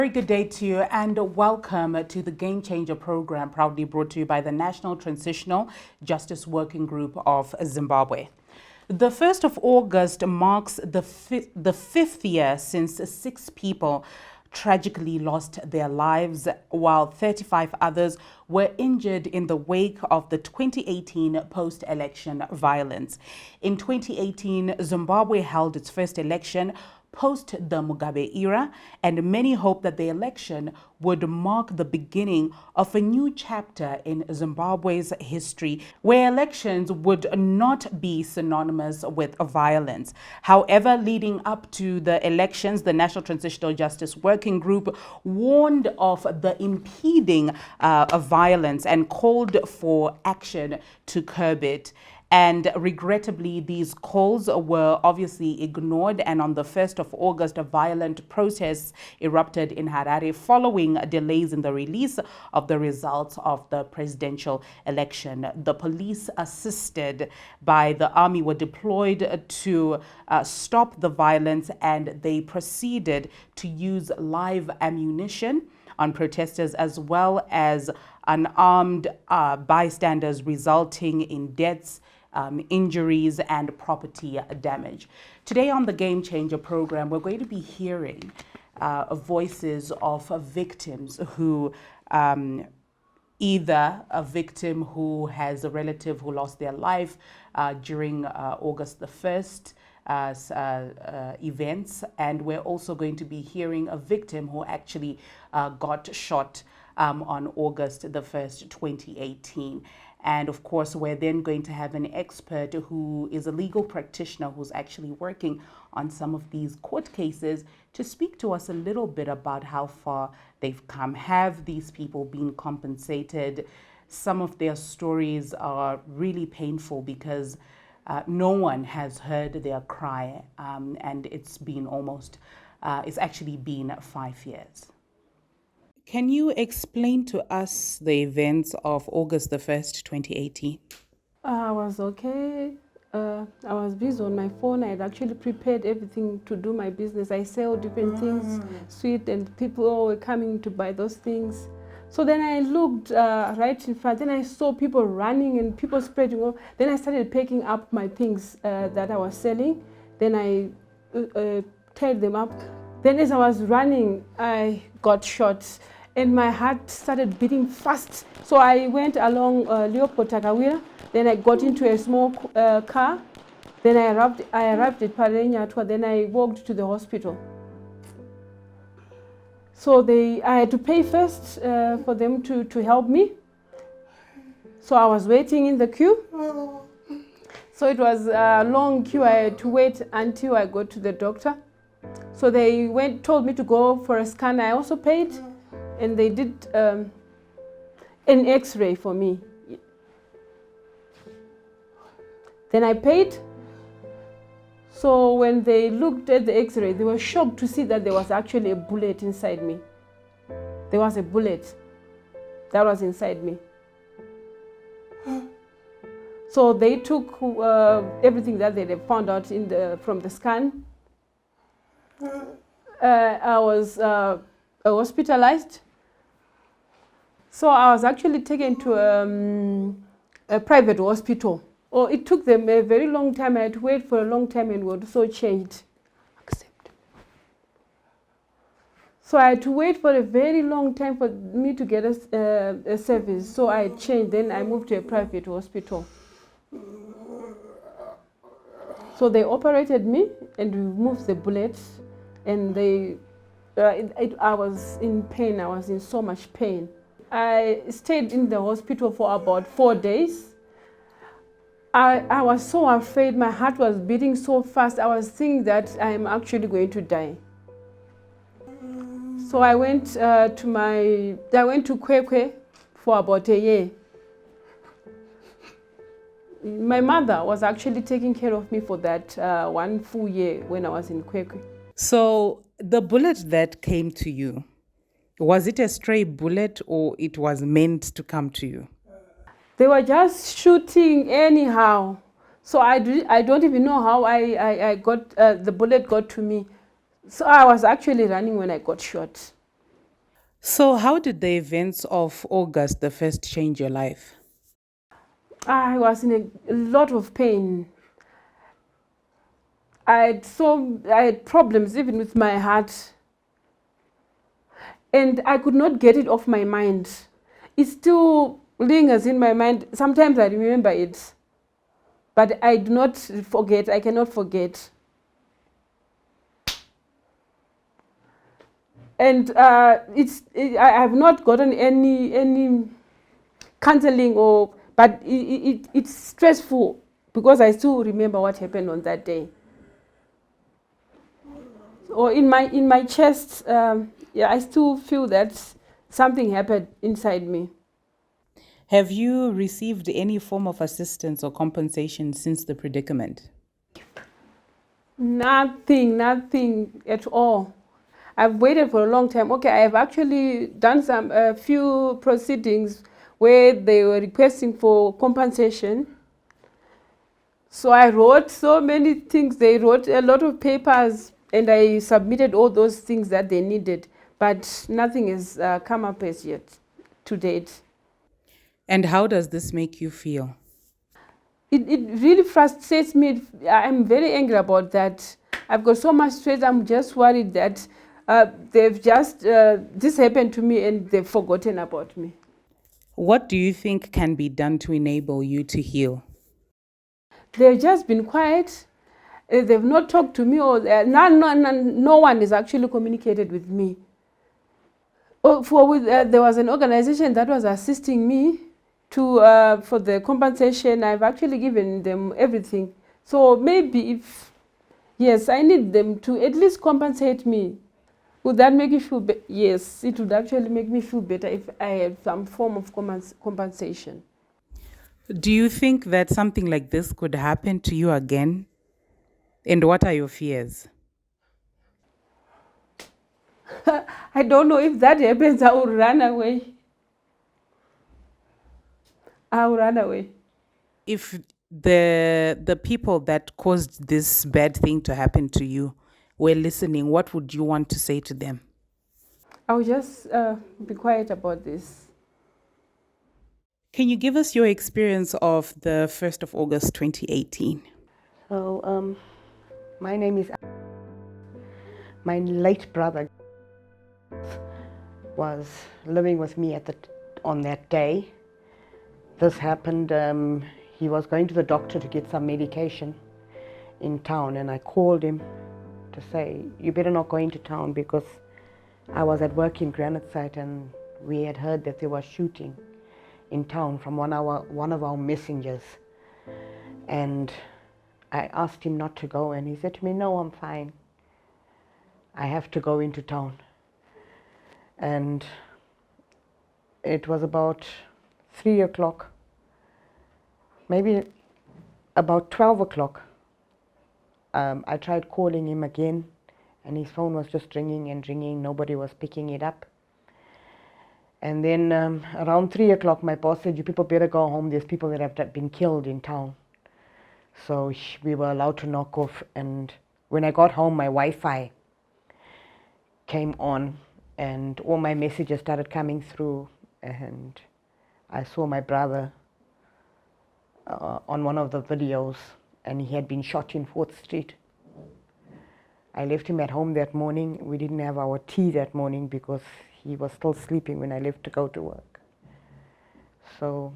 Very good day to you and welcome to the Game Changer program, proudly brought to you by the National Transitional Justice Working Group of Zimbabwe. The 1st of August marks the fifth year since 6 people tragically lost their lives, while 35 others were injured in the wake of the 2018 post-election violence. In 2018, Zimbabwe held its first election post the Mugabe era, and many hope that the election would mark the beginning of a new chapter in Zimbabwe's history, where elections would not be synonymous with violence. However, leading up to the elections, the National Transitional Justice Working Group warned of the impeding violence and called for action to curb it. And regrettably, these calls were obviously ignored. And on the 1st of August, violent protests erupted in Harare following delays in the release of the results of the presidential election. The police, assisted by the army, were deployed to stop the violence, and they proceeded to use live ammunition on protesters as well as unarmed bystanders, resulting in deaths, injuries and property damage. Today on the Game Changer program, we're going to be hearing voices of victims who either a victim who has a relative who lost their life during August the 1st events, and we're also going to be hearing a victim who actually got shot on August the 1st, 2018. And of course, we're then going to have an expert who is a legal practitioner who's actually working on some of these court cases to speak to us a little bit about how far they've come. Have these people been compensated? Some of their stories are really painful because no one has heard their cry, and it's been it's actually been 5 years. Can you explain to us the events of August the 1st, 2018? I was okay. I was busy on my phone. I had actually prepared everything to do my business. I sell different things, sweet, and people were coming to buy those things. So then I looked right in front. Then I saw people running and people spreading off. Then I started picking up my things that I was selling. Then I tied them up. Then as I was running, I got shot. And my heart started beating fast. So I went along Leopold Takawira. Then I got into a small car. Then I arrived at Parenyatwa. Then I walked to the hospital. So I had to pay first for them to help me. So I was waiting in the queue. So it was a long queue. I had to wait until I got to the doctor. So they told me to go for a scan. I also paid. And they did an X-ray for me. Then I paid. So when they looked at the X-ray, they were shocked to see that there was actually a bullet inside me. There was a bullet that was inside me. So they took everything that they had found out from the scan. I was hospitalized. So I was actually taken to a private hospital. Oh, it took them a very long time. I had to wait for a long time and were so changed. So I had to wait for a very long time for me to get a service. So I changed. Then I moved to a private hospital. So they operated me and removed the bullets. And I was in pain. I was in so much pain. I stayed in the hospital for about 4 days. I was so afraid. My heart was beating so fast. I was thinking that I am actually going to die. So I went to Kwekwe for about a year. My mother was actually taking care of me for that 1 full year when I was in Kwekwe. So the bullet that came to you, was it a stray bullet or it was meant to come to you? They were just shooting anyhow. So I don't even know how I got the bullet got to me. So I was actually running when I got shot. So, how did the events of August the 1st change your life? I was in a lot of pain. I had problems even with my heart, and I could not get it off my mind. It still lingers in my mind. Sometimes I remember it, but I do not forget. I cannot forget. And I have not gotten any counseling, but it's stressful because I still remember what happened on that day. Or in my chest, yeah, I still feel that something happened inside me. Have you received any form of assistance or compensation since the predicament? Nothing at all. I've waited for a long time. Okay, I have actually done some a few proceedings where they were requesting for compensation. So I wrote so many things. They wrote a lot of papers, and I submitted all those things that they needed, but nothing has come up as yet to date. And how does this make you feel? It really frustrates me. I'm very angry about that. I've got so much stress. I'm just worried that they've just, this happened to me and they've forgotten about me. What do you think can be done to enable you to heal? They've just been quiet. They've not talked to me, or no one has actually communicated with me. There was an organization that was assisting me for the compensation. I've actually given them everything. So maybe if, yes, I need them to at least compensate me. Would that make you feel better? Yes, it would actually make me feel better if I had some form of compensation. Do you think that something like this could happen to you again? And what are your fears? I don't know if that happens, I will run away. I will run away. If the people that caused this bad thing to happen to you were listening, what would you want to say to them? I will just be quiet about this. Can you give us your experience of the 1st of August 2018? So, my name is. My late brother was living with me on that day. This happened. He was going to the doctor to get some medication in town, and I called him to say, "You better not go into town," because I was at work in Granite Site, and we had heard that there was shooting in town from one of our messengers, and I asked him not to go, and he said to me, "No, I'm fine. I have to go into town." And it was about 3 o'clock, maybe about 12 o'clock. I tried calling him again, and his phone was just ringing and ringing. Nobody was picking it up. And then around 3 o'clock, my boss said, "You people better go home. There's people that have been killed in town." So we were allowed to knock off. And when I got home, my Wi-Fi came on, and all my messages started coming through, and I saw my brother on one of the videos, and he had been shot in 4th Street. I left him at home that morning. We didn't have our tea that morning because he was still sleeping when I left to go to work. So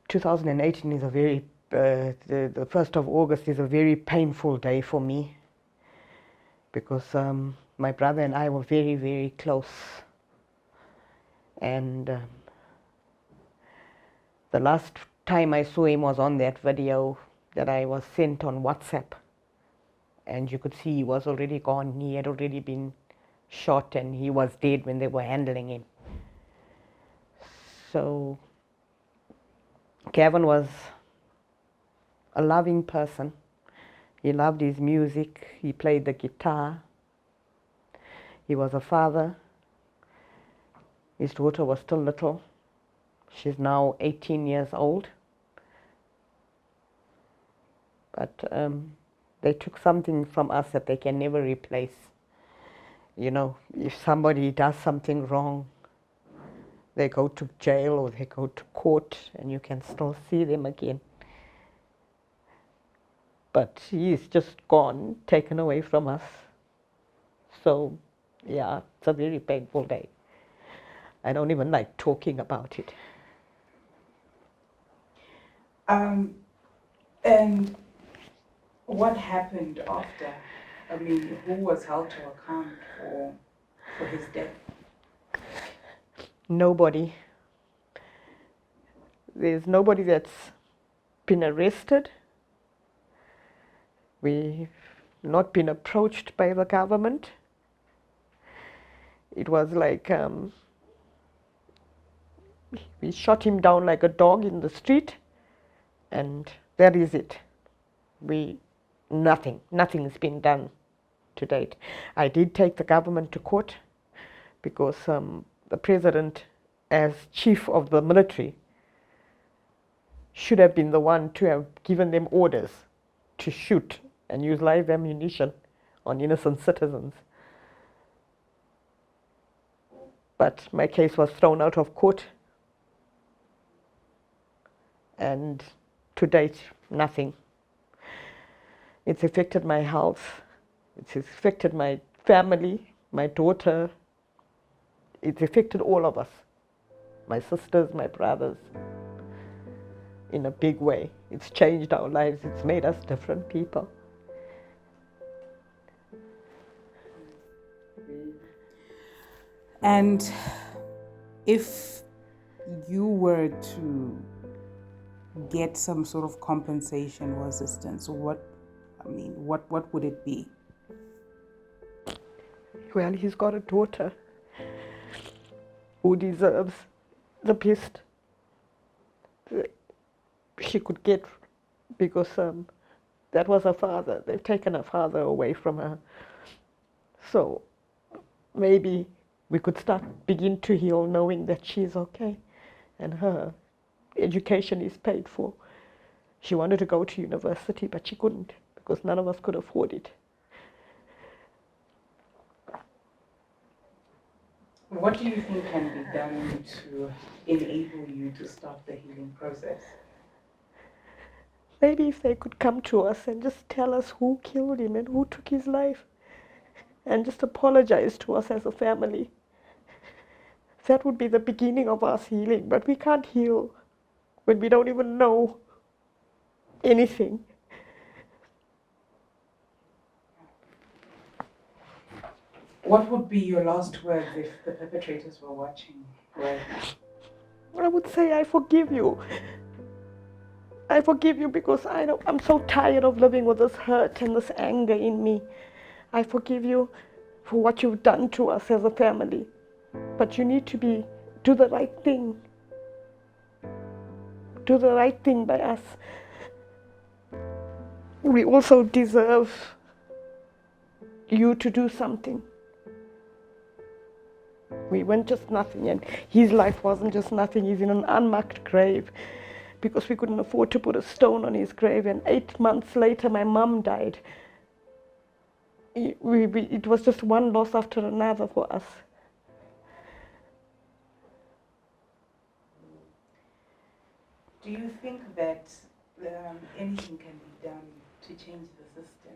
2018 is a very, the 1st of August is a very painful day for me, because my brother and I were very, very close. And the last time I saw him was on that video that I was sent on WhatsApp. And you could see he was already gone. He had already been shot, and he was dead when they were handling him. So Gavin was a loving person. He loved his music. He played the guitar. He was a father. His daughter was still little. She's now 18 years old. But they took something from us that they can never replace. You know, if somebody does something wrong, they go to jail or they go to court and you can still see them again. But he's just gone, taken away from us. So, yeah, it's a very painful day. I don't even like talking about it. And what happened after? I mean, who was held to account for his death? Nobody. There's nobody that's been arrested. We've not been approached by the government. It was like we shot him down like a dog in the street, and that is it. Nothing's been done to date. I did take the government to court because the president, as chief of the military, should have been the one to have given them orders to shoot and use live ammunition on innocent citizens. But my case was thrown out of court, and to date, nothing. It's affected my health, it's affected my family, my daughter, it's affected all of us, my sisters, my brothers, in a big way. It's changed our lives, it's made us different people. And if you were to get some sort of compensation or assistance, what would it be? Well, he's got a daughter who deserves the best she could get, because that was her father. They've taken her father away from her. So maybe we could begin to heal knowing that she's okay and her education is paid for. She wanted to go to university, but she couldn't because none of us could afford it. What do you think can be done to enable you to start the healing process? Maybe if they could come to us and just tell us who killed him and who took his life, and just apologize to us as a family. That would be the beginning of us healing, but we can't heal when we don't even know anything. What would be your last words if the perpetrators were watching right now? I would say, I forgive you. I forgive you because I'm so tired of living with this hurt and this anger in me. I forgive you for what you've done to us as a family. But you need to do the right thing. Do the right thing by us. We also deserve you to do something. We weren't just nothing, and his life wasn't just nothing. He's in an unmarked grave because we couldn't afford to put a stone on his grave, and 8 months later my mum died. It was just one loss after another for us. Do you think that anything can be done to change the system?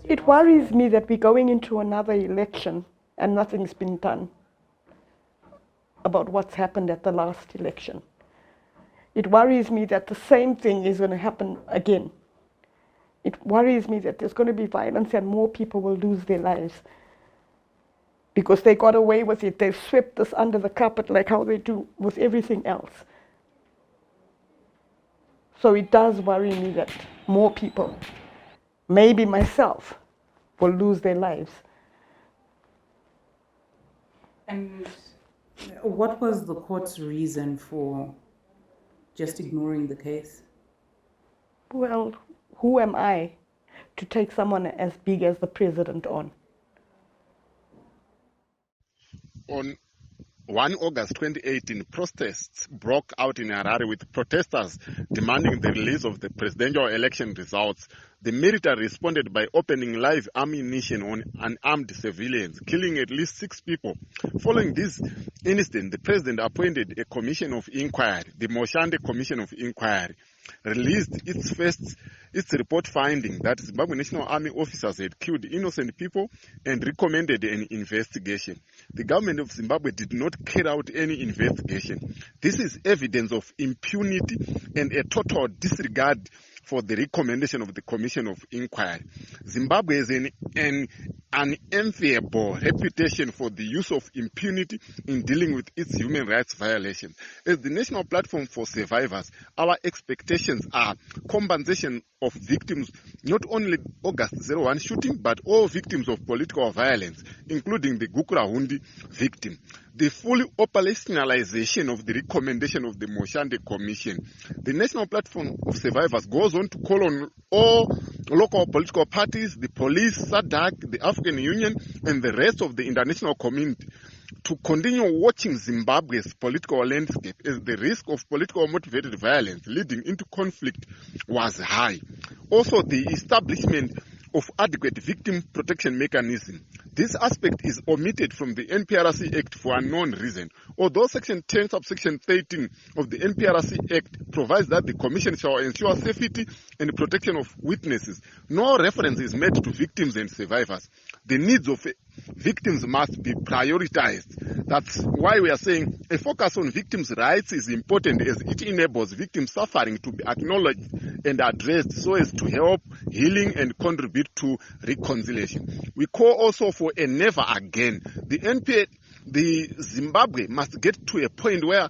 It worries me that we're going into another election and nothing's been done about what's happened at the last election. It worries me that the same thing is going to happen again. It worries me that there's going to be violence and more people will lose their lives because they got away with it. They've swept this under the carpet like how they do with everything else. So it does worry me that more people, maybe myself, will lose their lives. And what was the court's reason for just ignoring the case? Well, who am I to take someone as big as the president on? On 1 August 2018, protests broke out in Harare with protesters demanding the release of the presidential election results. The military responded by opening live ammunition on unarmed civilians, killing at least 6 people. Following this incident, the president appointed a commission of inquiry, the Moshande Commission of Inquiry, released its report finding that Zimbabwe National Army officers had killed innocent people and recommended an investigation. The government of Zimbabwe did not carry out any investigation. This is evidence of impunity and a total disregard for the recommendation of the Commission of Inquiry. Zimbabwe has an unenviable reputation for the use of impunity in dealing with its human rights violations. As the National Platform for Survivors, our expectations are compensation of victims, not only August 01 shooting, but all victims of political violence, including the Gukurahundi victim. The full operationalization of the recommendation of the Moshande Commission. The National Platform of Survivors goes on to call on all local political parties, the police, SADC, the African Union, and the rest of the international community to continue watching Zimbabwe's political landscape as the risk of political motivated violence leading into conflict was high. Also, the establishment of adequate victim protection mechanism. This aspect is omitted from the NPRC Act for a unknown reason. Although Section 10, subsection 13 of the NPRC Act provides that the Commission shall ensure safety and protection of witnesses, no reference is made to victims and survivors. The needs of victims must be prioritized. That's why we are saying a focus on victims' rights is important, as it enables victims' suffering to be acknowledged and addressed so as to help healing and contribute to reconciliation. We call also for a never again. The Zimbabwe must get to a point where,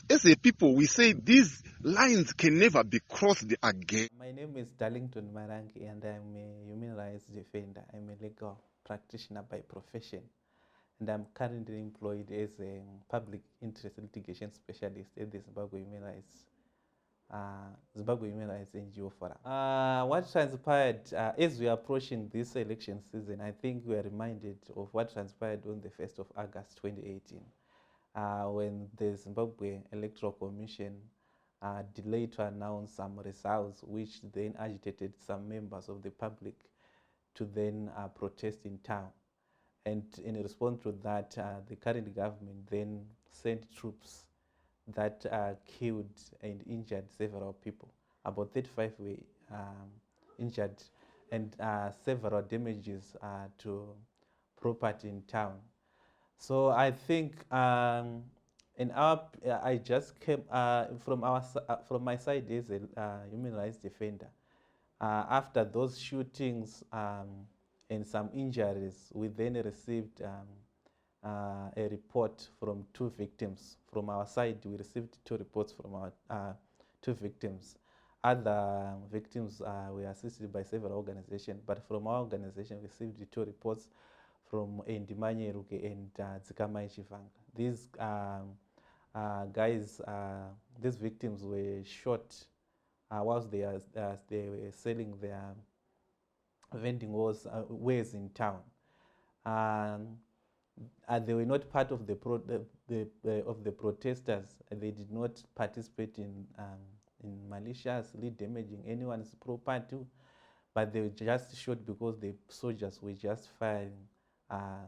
as a people, we say these lines can never be crossed again. My name is Darlington Marangi, and I'm a human rights defender. I'm a legal practitioner by profession, and I'm currently employed as a public interest litigation specialist at the Zimbabwe Human Rights NGO Forum. What transpired as we are approaching this election season, I think we are reminded of what transpired on the 1st of August 2018, when the Zimbabwe Electoral Commission delayed to announce some results, which then agitated some members of the public to then protest in town. And in response to that, the current government then sent troops that killed and injured several people. About 35 were injured, and several damages to property in town. So I think I just came from my side as a human rights defender. After those shootings and some injuries, we then received a report from 2 victims. From our side, we received 2 reports from our 2 victims. Other victims were assisted by several organizations, but from our organization, we received 2 reports from Ndimanye Ruke and Zikamai Chivanga. These these victims were shot whilst they were selling their vending wares in town. They were not part of the protesters. They did not participate in maliciously damaging anyone's property, but they were just shot because the soldiers were just firing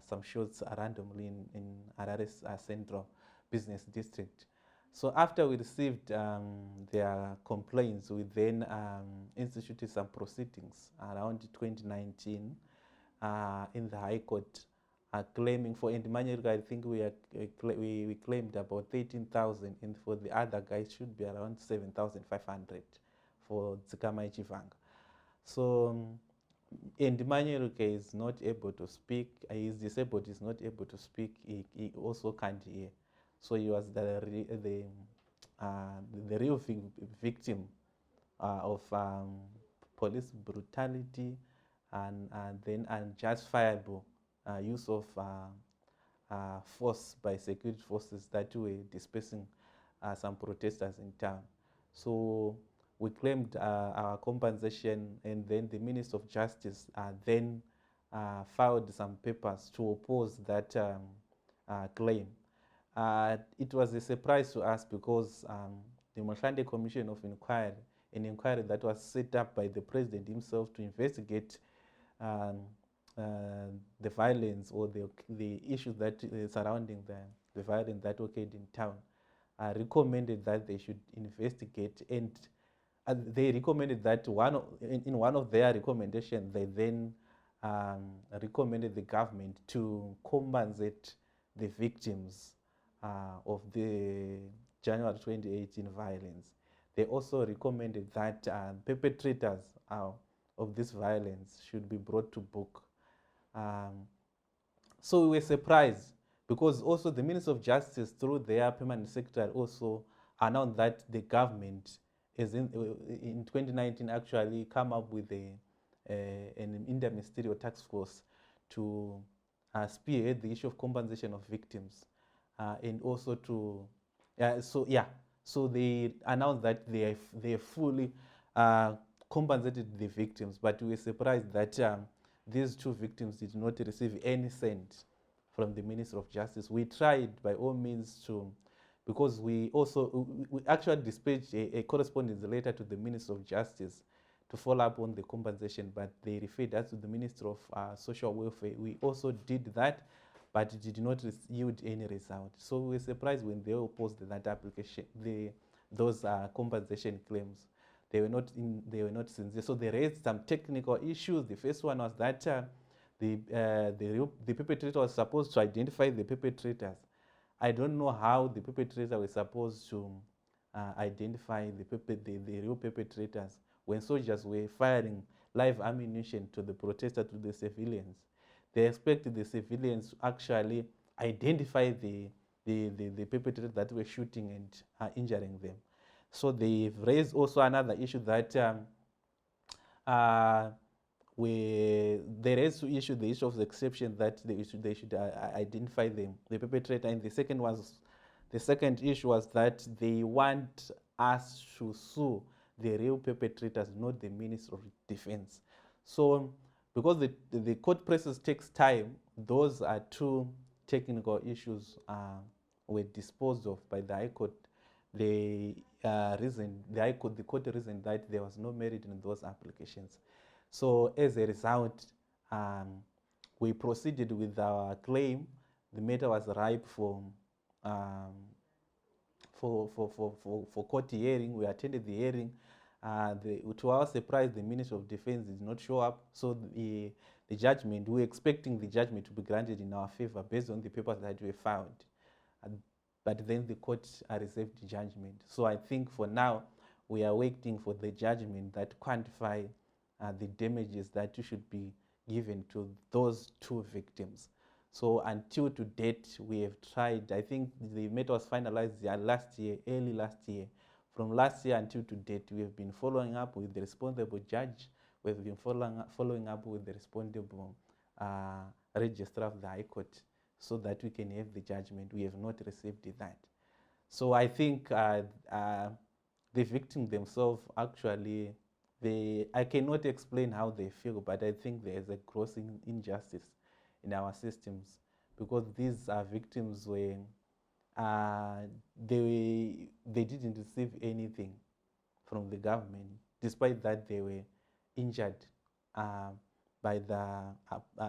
some shots randomly in Harare's central business district. So after we received their complaints, we then instituted some proceedings around 2019 in the High Court, claiming for Ndimanye, I think we claimed about 13,000, and for the other guys should be around 7,500 for Zikamai Chivanga. So Ndimanye is not able to speak. He is disabled. He's not able to speak. He also can't hear. So he was the real victim of police brutality and then unjustifiable use of force by security forces that were dispersing some protesters in town. So we claimed our compensation, and then the Minister of Justice then filed some papers to oppose that claim. It was a surprise to us because the Mohlande Commission of Inquiry, an inquiry that was set up by the president himself to investigate the violence or the issues that surrounding the violence that occurred in town, recommended that they should investigate, and they recommended that in one of their recommendations, they then recommended the government to compensate the victims of the January 2018 violence. They also recommended that perpetrators of this violence should be brought to book. So we were surprised because also the Minister of Justice, through their permanent secretary, also announced that the government is in 2019 actually come up with an interministerial task force to spearhead the issue of compensation of victims, and also to so they announced that they fully compensated the victims, but we were surprised that these two victims did not receive any cent from the Minister of Justice. We tried by all means to, because we actually dispatched a correspondence letter to the Minister of Justice to follow up on the compensation, but they referred us to the Minister of Social Welfare. We also did that, but it did not yield any result. So we were surprised when they opposed that application, those compensation claims. They were not sincere. So they raised some technical issues. The first one was that the perpetrator was supposed to identify the perpetrators. I don't know how the perpetrator was supposed to identify the real perpetrators when soldiers were firing live ammunition to the protesters, to the civilians. They expected the civilians to actually identify the perpetrators that were shooting and injuring them. So they've raised also another issue that they raised to issue the issue of the exception that they should identify the perpetrator. And the second issue was that they want us to sue the real perpetrators, not the Minister of Defense. So because the court process takes time, those are two technical issues were disposed of by the High Court. The court reasoned that there was no merit in those applications. So as a result, we proceeded with our claim. The matter was ripe for court hearing. We attended the hearing. To our surprise, the Minister of Defense did not show up. So the judgment, we were expecting the judgment to be granted in our favor based on the papers that were found. But then the court reserved the judgment. So I think for now, we are waiting for the judgment that quantify the damages that should be given to those two victims. So until to date, we have tried. I think the matter was finalized early last year. From last year until to date, we have been following up with the responsible judge. We have been following up with the responsible registrar of the High Court, so that we can have the judgment. We have not received that. So I think the victims themselves actually, I cannot explain how they feel, but I think there is a gross injustice in our systems, because these victims were, they didn't receive anything from the government, despite that they were injured by the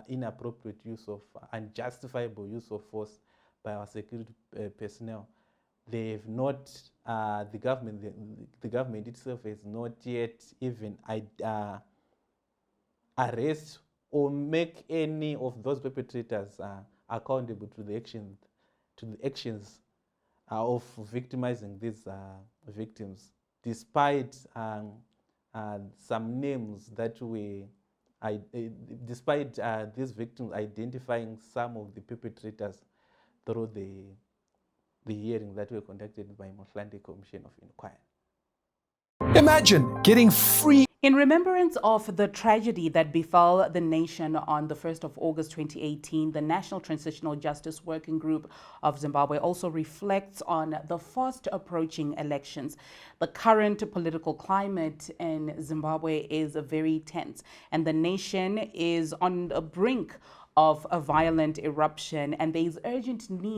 inappropriate use of unjustifiable use of force by our security personnel. They have not, the government itself has not yet even arrest or make any of those perpetrators accountable to the actions of victimizing these victims, despite some names that we. Despite these victims identifying some of the perpetrators through the hearing that were conducted by Mohlande Commission of Inquiry. Imagine getting free. In remembrance of the tragedy that befell the nation on the 1st of August 2018, the National Transitional Justice Working Group of Zimbabwe also reflects on the fast approaching elections. The current political climate in Zimbabwe is very tense, and the nation is on the brink of a violent eruption, and there is urgent need